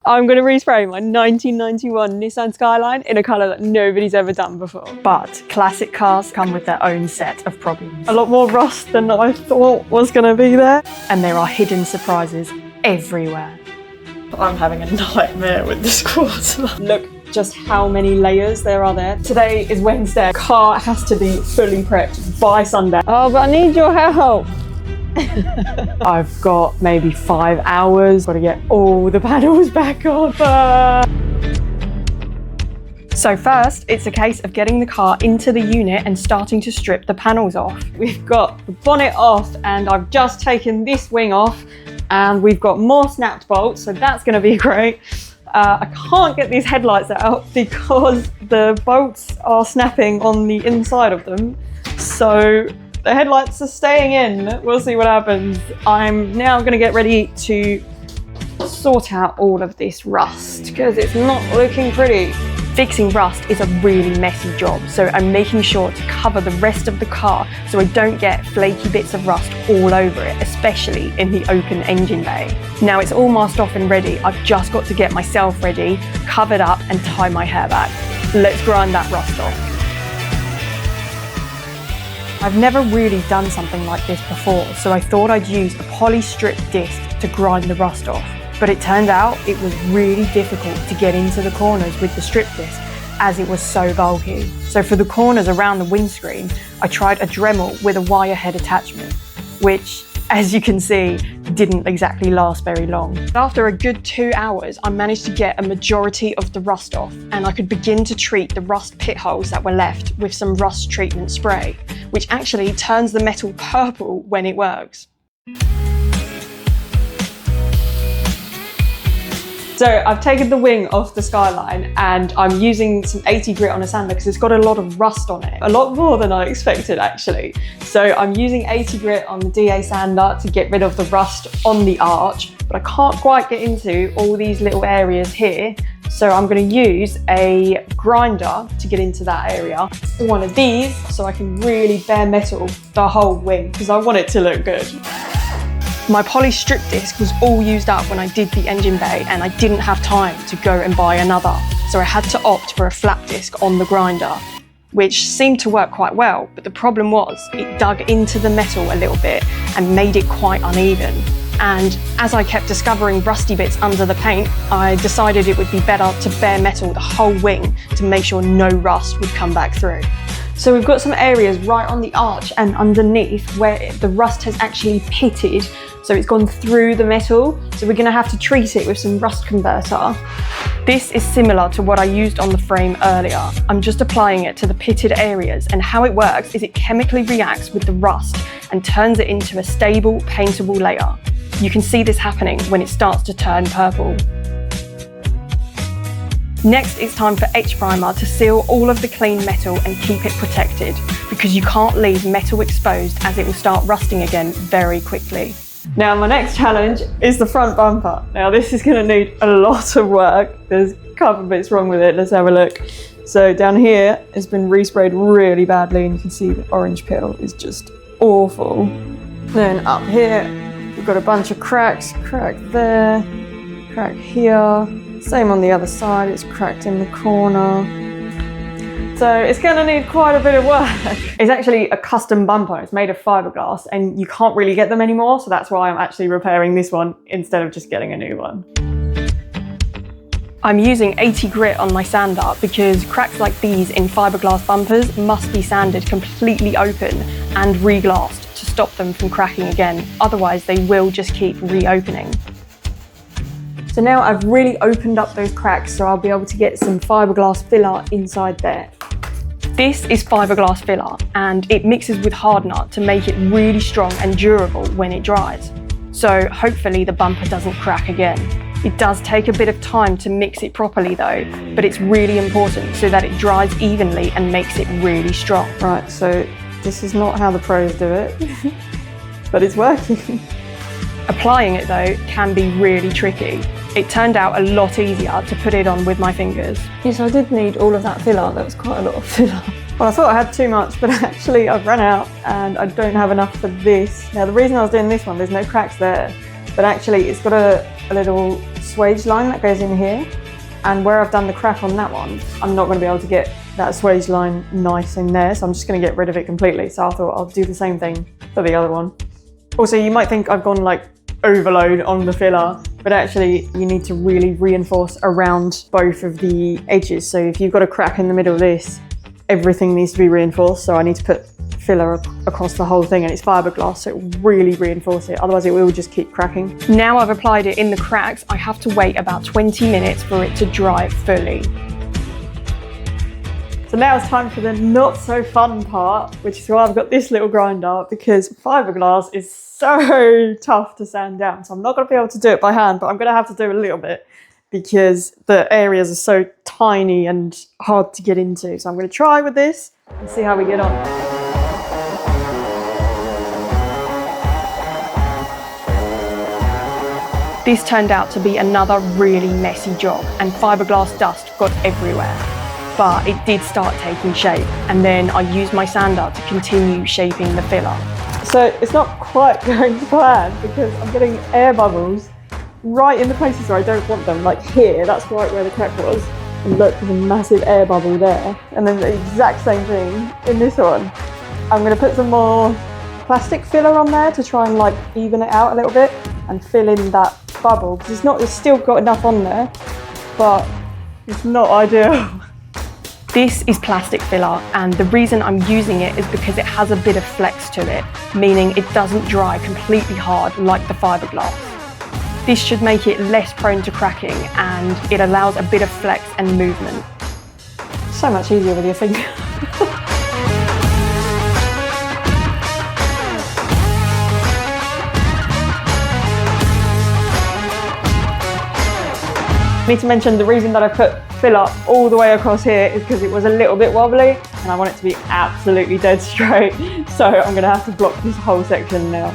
I'm going to respray my 1991 Nissan Skyline in a colour that nobody's ever done before. But classic cars come with their own set of problems. A lot more rust than I thought was going to be there. And there are hidden surprises everywhere. I'm having a nightmare with this quarter. Look just how many layers there are there. Today is Wednesday. Car has to be fully prepped by Sunday. Oh, but I need your help. I've got maybe 5 hours. Got to get all the panels back on. So first, it's a case of getting the car into the unit and starting to strip the panels off. We've got the bonnet off and I've just taken this wing off and we've got more snapped bolts, so that's going to be great. I can't get these headlights out because the bolts are snapping on the inside of them. So the headlights are staying in. We'll see what happens. I'm now going to get ready to sort out all of this rust because it's not looking pretty. Fixing rust is a really messy job, so I'm making sure to cover the rest of the car so I don't get flaky bits of rust all over it, especially in the open engine bay. Now it's all masked off and ready. I've just got to get myself ready, covered up and tie my hair back. Let's grind that rust off. I've never really done something like this before, so I thought I'd use a poly strip disc to grind the rust off. But it turned out it was really difficult to get into the corners with the strip disc as it was so bulky. So for the corners around the windscreen, I tried a Dremel with a wire head attachment, which, as you can see, didn't exactly last very long. After a good 2 hours, I managed to get a majority of the rust off and I could begin to treat the rust pit holes that were left with some rust treatment spray, which actually turns the metal purple when it works. So I've taken the wing off the Skyline and I'm using some 80 grit on a sander because it's got a lot of rust on it. A lot more than I expected actually. So I'm using 80 grit on the DA sander to get rid of the rust on the arch, but I can't quite get into all these little areas here. So I'm going to use a grinder to get into that area. One of these so I can really bare metal the whole wing because I want it to look good. My poly strip disc was all used up when I did the engine bay and I didn't have time to go and buy another. So I had to opt for a flat disc on the grinder, which seemed to work quite well. But the problem was it dug into the metal a little bit and made it quite uneven. And as I kept discovering rusty bits under the paint, I decided it would be better to bare metal the whole wing to make sure no rust would come back through. So we've got some areas right on the arch and underneath where the rust has actually pitted, so it's gone through the metal. So we're gonna have to treat it with some rust converter. This is similar to what I used on the frame earlier. I'm just applying it to the pitted areas, and how it works is it chemically reacts with the rust and turns it into a stable, paintable layer. You can see this happening when it starts to turn purple. Next, it's time for Etch Primer to seal all of the clean metal and keep it protected, because you can't leave metal exposed as it will start rusting again very quickly. Now my next challenge is the front bumper. Now this is going to need a lot of work. There's a couple of bits wrong with it. Let's have a look. So down here it's been resprayed really badly and you can see the orange peel is just awful. Then up here we've got a bunch of cracks. Crack there, crack here. Same on the other side, it's cracked in the corner. So it's going to need quite a bit of work. It's actually a custom bumper. It's made of fiberglass and you can't really get them anymore. So that's why I'm actually repairing this one instead of just getting a new one. I'm using 80 grit on my sander because cracks like these in fiberglass bumpers must be sanded completely open and re-glassed to stop them from cracking again. Otherwise they will just keep reopening. So now I've really opened up those cracks so I'll be able to get some fiberglass filler inside there. This is fiberglass filler and it mixes with hardener to make it really strong and durable when it dries. So hopefully the bumper doesn't crack again. It does take a bit of time to mix it properly though, but it's really important so that it dries evenly and makes it really strong. Right, so this is not how the pros do it, but it's working. Applying it though can be really tricky. It turned out a lot easier to put it on with my fingers. Yes, I did need all of that filler. That was quite a lot of filler. Well, I thought I had too much, but actually I've run out and I don't have enough for this. Now the reason I was doing this one, there's no cracks there, but actually it's got a a little swage line that goes in here, and where I've done the crack on that one, I'm not going to be able to get that swage line nice in there, so I'm just going to get rid of it completely. So I thought I'll do the same thing for the other one. Also, you might think I've gone like overload on the filler, but actually you need to really reinforce around both of the edges. So if you've got a crack in the middle of this, everything needs to be reinforced. So I need to put filler across the whole thing, and it's fiberglass, so it will really reinforce it, otherwise it will just keep cracking. Now I've applied it in the cracks, I have to wait about 20 minutes for it to dry fully. So now it's time for the not so fun part, which is why I've got this little grinder, because fiberglass is so tough to sand down. So I'm not going to be able to do it by hand, but I'm going to have to do a little bit because the areas are so tiny and hard to get into. So I'm going to try with this and see how we get on. This turned out to be another really messy job, and fiberglass dust got everywhere. But it did start taking shape, and then I used my sander to continue shaping the filler. So it's not quite going to plan because I'm getting air bubbles right in the places where I don't want them, like here, that's right where the crack was. And look, there's a massive air bubble there. And then the exact same thing in this one. I'm going to put some more plastic filler on there to try and like even it out a little bit and fill in that bubble, because it's still got enough on there, but it's not ideal. This is plastic filler, and the reason I'm using it is because it has a bit of flex to it, meaning it doesn't dry completely hard like the fiberglass. This should make it less prone to cracking, and it allows a bit of flex and movement. So much easier with your finger. I need to mention the reason that I put filler all the way across here is because it was a little bit wobbly and I want it to be absolutely dead straight. So I'm going to have to block this whole section now.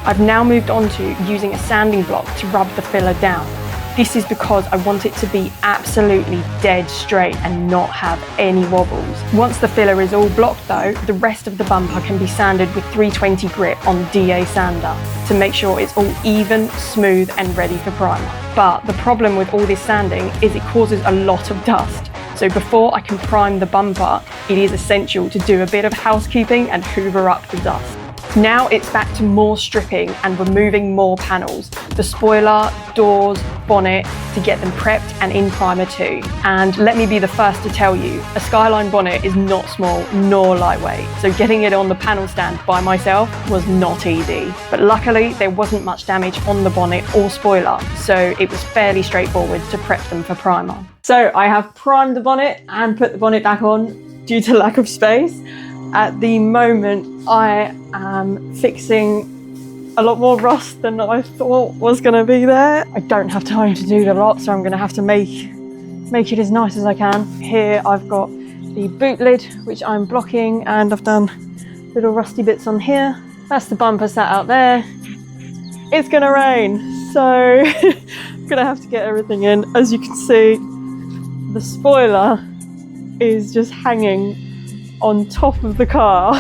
I've now moved on to using a sanding block to rub the filler down. This is because I want it to be absolutely dead straight and not have any wobbles. Once the filler is all blocked though, the rest of the bumper can be sanded with 320 grit on DA sander to make sure it's all even, smooth and ready for primer. But the problem with all this sanding is it causes a lot of dust. So before I can prime the bumper, it is essential to do a bit of housekeeping and hoover up the dust. Now it's back to more stripping and removing more panels, the spoiler, doors, bonnet, to get them prepped and in primer too. And let me be the first to tell you, a Skyline bonnet is not small nor lightweight, so getting it on the panel stand by myself was not easy. But luckily there wasn't much damage on the bonnet or spoiler, so it was fairly straightforward to prep them for primer. So I have primed the bonnet and put the bonnet back on due to lack of space. At the moment, I am fixing a lot more rust than I thought was going to be there. I don't have time to do the lot, so I'm going to have to make it as nice as I can. Here I've got the boot lid, which I'm blocking, and I've done little rusty bits on here. That's the bumper sat out there. It's going to rain, so I'm going to have to get everything in. As you can see, the spoiler is just hanging on top of the car.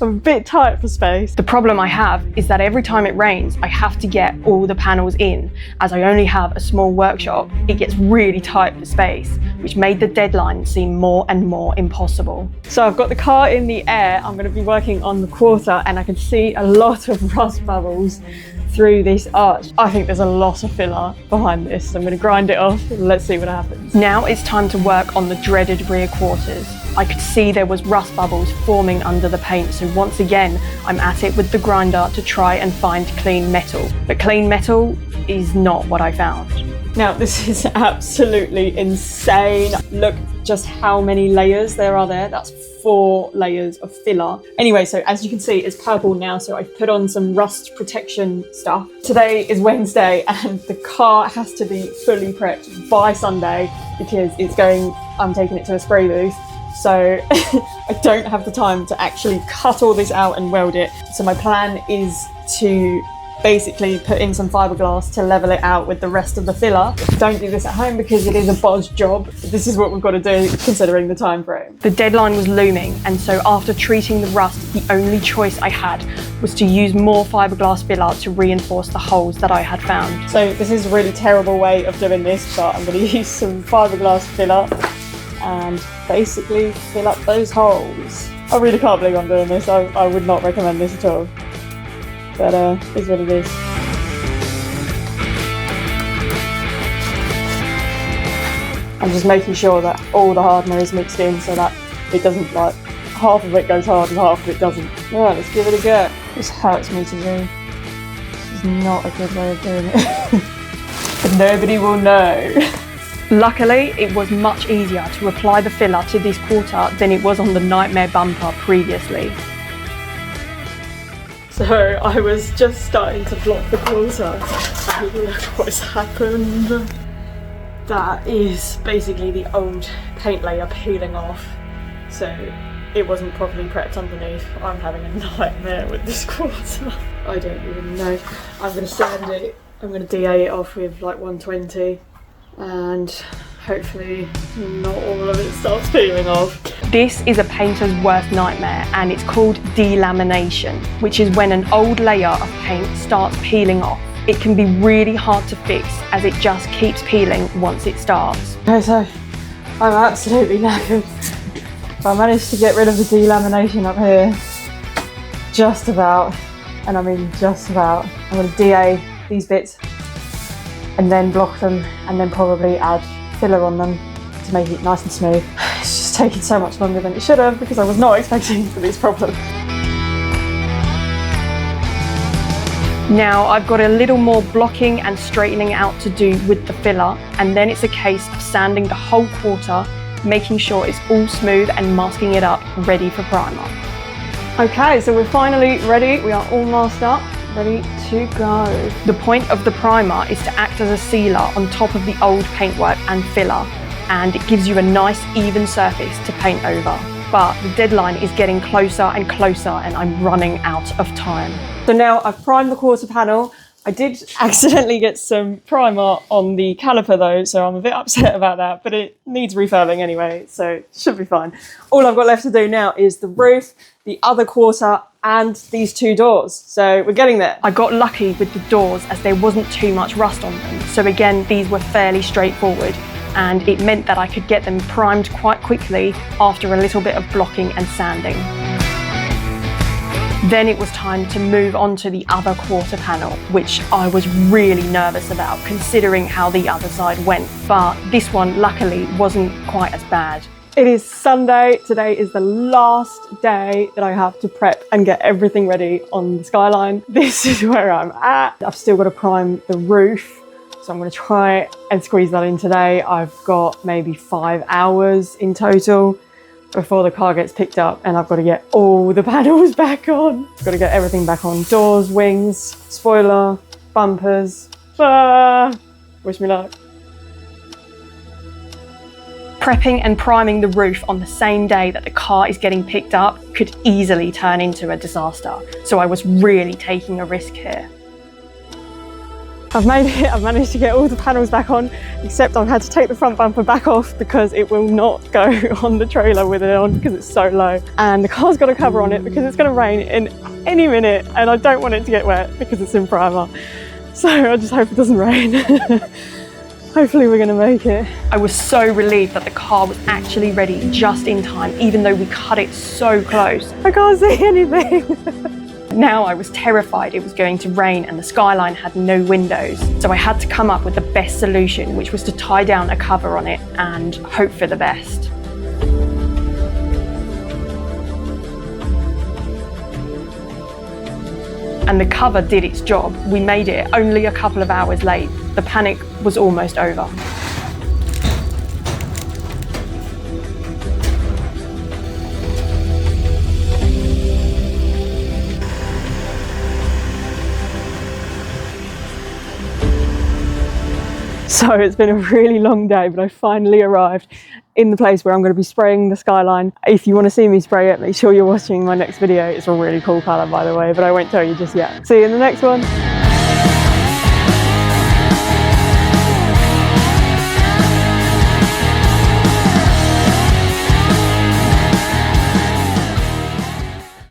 I'm a bit tight for space. The problem I have is that every time it rains, I have to get all the panels in. As I only have a small workshop, it gets really tight for space, which made the deadline seem more and more impossible. So I've got the car in the air. I'm going to be working on the quarter, and I can see a lot of rust bubbles through this arch. I think there's a lot of filler behind this, so I'm going to grind it off and let's see what happens. Now it's time to work on the dreaded rear quarters. I could see there was rust bubbles forming under the paint, so once again I'm at it with the grinder to try and find clean metal. But clean metal is not what I found. Now this is absolutely insane. Look just how many layers there are there. That's 4 layers of filler. Anyway, so as you can see, it's purple now, so I've put on some rust protection stuff. Today is Wednesday and the car has to be fully prepped by Sunday because I'm taking it to a spray booth. So I don't have the time to actually cut all this out and weld it. So my plan is to basically put in some fiberglass to level it out with the rest of the filler. Don't do this at home because it is a bodge job. This is what we've got to do considering the time frame. The deadline was looming, and so after treating the rust, the only choice I had was to use more fiberglass filler to reinforce the holes that I had found. So this is a really terrible way of doing this, but I'm going to use some fiberglass filler and basically fill up those holes. I really can't believe I'm doing this. I would not recommend this at all. But it's what it is. I'm just making sure that all the hardener is mixed in so that it doesn't, like, half of it goes hard and half of it doesn't. Right, let's give it a go. This hurts me to do. This is not a good way of doing it. But nobody will know. Luckily, it was much easier to apply the filler to this quarter than it was on the Nightmare bumper previously. So I was just starting to block the quarter and look what's happened. That is basically the old paint layer peeling off. So it wasn't properly prepped underneath. I'm having a nightmare with this quarter. I don't even know. I'm going to sand it. I'm going to DA it off with like 120 and hopefully not all of it starts peeling off. This is a painter's worst nightmare, and it's called delamination, which is when an old layer of paint starts peeling off. It can be really hard to fix as it just keeps peeling once it starts. Okay, so I'm absolutely knackered. I managed to get rid of the delamination up here. Just about, and I mean just about. I'm going to DA these bits and then block them and then probably add filler on them to make it nice and smooth. It's just taking so much longer than it should have because I was not expecting for these problems. Now I've got a little more blocking and straightening out to do with the filler, and then it's a case of sanding the whole quarter, making sure it's all smooth and masking it up, ready for primer. Okay, so we're finally ready. We are all masked up, ready to go. The point of the primer is to act as a sealer on top of the old paintwork and filler, and it gives you a nice even surface to paint over. But the deadline is getting closer and closer and I'm running out of time. So now I've primed the quarter panel. I did accidentally get some primer on the caliper though, so I'm a bit upset about that, but it needs refurbing anyway, so it should be fine. All I've got left to do now is the roof, the other quarter, and these two doors. So we're getting there. I got lucky with the doors as there wasn't too much rust on them. So again, these were fairly straightforward, and it meant that I could get them primed quite quickly after a little bit of blocking and sanding. Then it was time to move on to the other quarter panel, which I was really nervous about considering how the other side went, but this one luckily wasn't quite as bad. It is Sunday. Today is the last day that I have to prep and get everything ready on the Skyline. This is where I'm at. I've still got to prime the roof, so I'm going to try and squeeze that in today. I've got maybe 5 hours in total before the car gets picked up, and I've got to get all the panels back on. I've got to get everything back on. Doors, wings, spoiler, bumpers. Wish me luck. Prepping and priming the roof on the same day that the car is getting picked up could easily turn into a disaster, so I was really taking a risk here. I've made it. I've managed to get all the panels back on, except I've had to take the front bumper back off because it will not go on the trailer with it on because it's so low. And the car's got a cover on it because it's going to rain in any minute and I don't want it to get wet because it's in primer. So I just hope it doesn't rain. Hopefully we're going to make it. I was so relieved that the car was actually ready just in time, even though we cut it so close. I can't see anything. Now I was terrified it was going to rain and the Skyline had no windows. So I had to come up with the best solution, which was to tie down a cover on it and hope for the best. And the cover did its job. We made it only a couple of hours late. The panic was almost over. So it's been a really long day, but I finally arrived in the place where I'm going to be spraying the Skyline. If you want to see me spray it, make sure you're watching my next video. It's a really cool colour, by the way, but I won't tell you just yet. See you in the next one.